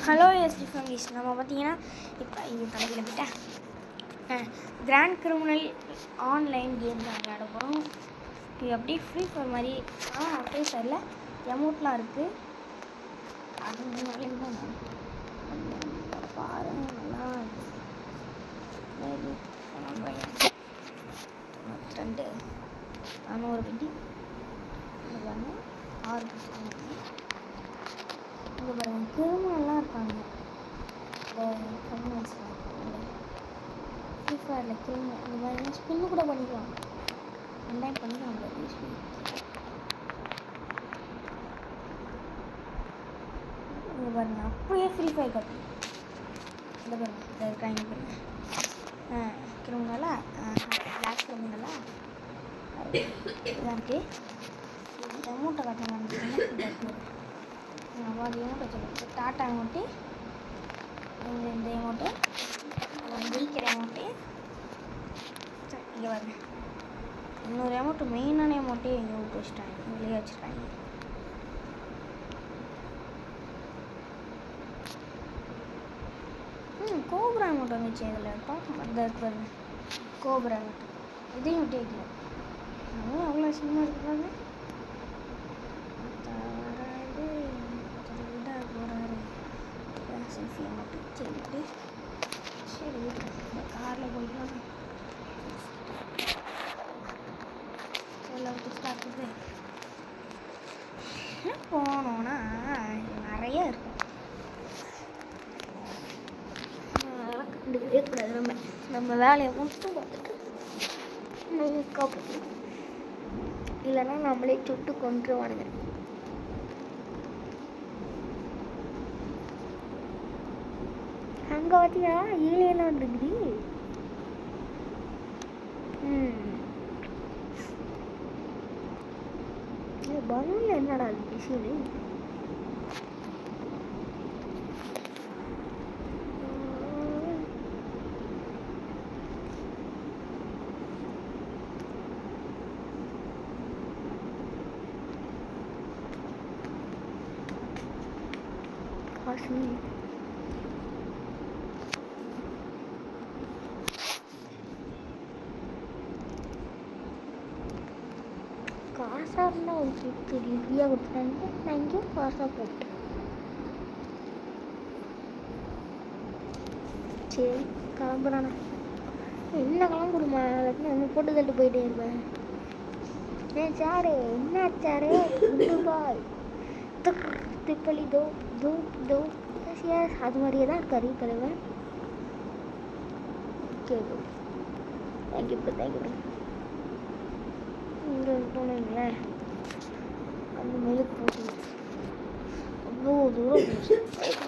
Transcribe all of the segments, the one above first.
Hello ST families, நம்ம பார்த்தீங்கன்னா இப்போ இங்கே தலையில் போயிட்டேன் கிராண்ட் கிரிமினல் ஆன்லைன் கேம் தான் விளையாட போகிறோம். இது அப்படியே ஃப்ரீ ஃபயர் மாதிரி. ஃப்ரீ ஃபயரில் எமௌண்ட்லாம் இருக்குது. அது முன்னாலேயும் தான் பாருங்க, நல்லா இருக்குது. 92 400 வெட்டி பாருங்க, 6 இங்கே பாருங்கள், கிரிமினல்லாம் இருக்காங்க. இந்த கிரிமினல்ஸ்லாம் ஃப்ரீ ஃபயரில் கிரிமினல் இந்த மாதிரி ஸ்பின்னு கூட பண்ணிக்கலாம். ரெண்டாயிரம் பண்ணிக்கலாம். இங்கே பாருங்கள், அப்படியே ஃப்ரீ ஃபயர் கட்டு. இந்த பாருங்கள், இதை இருக்காங்க பாருங்கள். கிரிமினலா பிளாக் கிரிமினலா இதான் இருக்குது. இந்த அமௌண்ட்டை கட்டணும். அவார்டு அமௌண்ட்டை சொல்லுங்கள். டாட்டா அமௌண்ட்டு, இந்த அமௌண்ட்டு, ஜெயிக்கிற அமௌண்ட்டு. இங்கே வருங்க, இன்னொரு அமௌண்ட்டு, மெயினான அமௌண்ட்டே இங்கே விட்டு வச்சுட்டாங்க, வெளியே வச்சுருக்காங்க. கோப்ரா அமௌண்ட் வந்துச்சு. இதில் பார்க்க மாட்டேன் பாருங்க, கோப்ரா அமௌண்ட். இதையும் விட்டு வைக்கல. அதுவும் அவ்வளோ சினிமா இருக்கிறாங்க. செல்ஃபி அமௌண்ட்டு சரிட்டு சரி இந்த காரில் போய்க்கலாம். எல்லாம் ஸ்டார்ட் பண்ணுது. போனோன்னா நிறைய இருக்கும். அதெல்லாம் கண்டுக்கவே கூடாது. நம்ம வேலையை மட்டும் பார்த்துட்டு காப்போம், இல்லைன்னா நம்மளே சுட்டு கொண்டுருவானுங்க. அங்கே பார்த்தீங்கன்னா ஏலியெல்லாம் வந்துருக்குது. பலூன்ல என்னடா அது பிசுடு? காசு காசாக இருந்தால் ஒரு கிஃப்ட் ஃப்ரீயாக கொடுத்துட்டாங்க. நான் இங்கேயும் காசாக போட்டேன். சரி கிளம்புறானா? என்ன கிளம்புடுமா? நம்ம போட்டு தள்ளிட்டு போயிட்டே இருப்பேன். ஏன் சாரு, என்ன சாரு? பாய் திப்பலி தோ தோ தோ அது மாதிரியே தான் இருக்காரு தலைவர். Okay bro, thank you bro, thank you bro. இங்கே போனீங்களே அந்த மேலுக்கு போட்டு அவ்வளோ தூரம் போச்சு.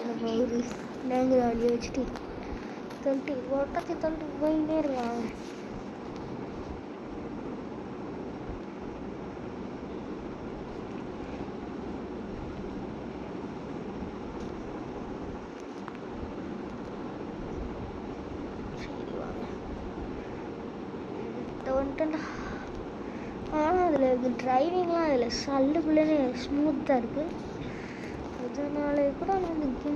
நம்ம ஒரு நேங்கிற வழியை வச்சுட்டு தள்ளிட்டு ஒட்டத்தை தள்ளிட்டு போயின்னே இருக்காங்க. சரி வாங்க, வந்துட்டேன்டா. ஆனால் அதில் டிரைவிங்லாம் அதில் சல்லுக்குள்ளே ஸ்மூத்தாக இருக்குது. அதனாலே கூட நான் வந்து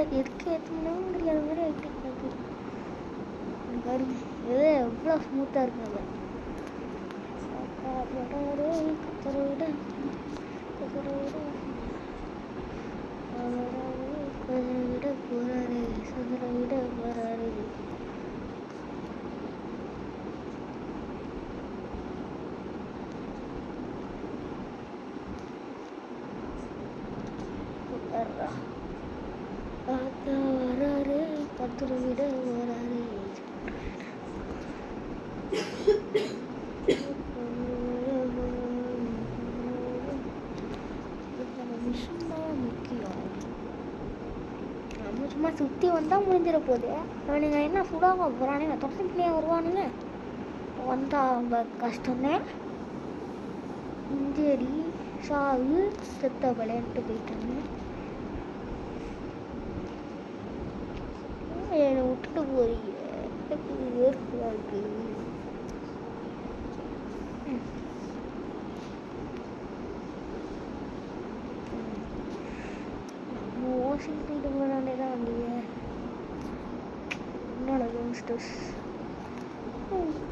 எதுக்கு ஏற்றணும் தெரியாத மாதிரி ஆகிட்டு பாருங்க. எது எவ்வளோ ஸ்மூத்தாக இருக்கு. நம்ம கத்தரோட விட போறாரு, சதுர விட போறாரு. பார்த்தா வராரு, பத்து விட வராரு. முக்கியம். நம்ம சும்மா சுற்றி வந்தால் முடிஞ்சிட போகுது. அவனுங்க என்ன சுடாம போகிறானுங்க, தொசைக்கிலேயே வருவானுங்க. வந்தால் ரொம்ப கஷ்டம்தான். இஞ்சடி சாவு செத்த விளையாட்டு போயிட்டாங்க. என்னை விட்டுட்டு போறீங்க, வேர்க்குதா இருக்கு. நசுக்கிட்டு போனாலே தான் வண்டியை என்னோட யங்ஸ்டர்ஸ்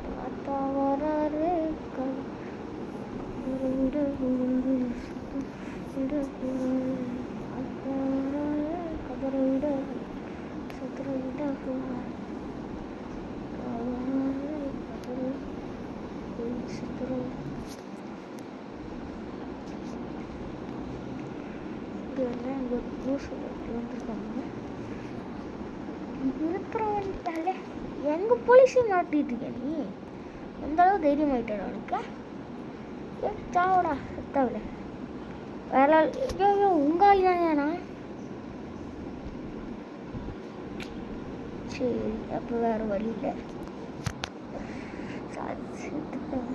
தாத்தா வராரு இருக்கிறவன்ட்டாலே எங்க போலீஸும் மாட்டிட்டு இருக்க நீ எந்த அளவு தைரியம் ஆயிட்டா உனக்கு சாவடா செத்தாவில வேற ஐயோ உங்காலி தானேண்ணா சரி அப்போ வேற வழி இல்லை செத்துட்டேன்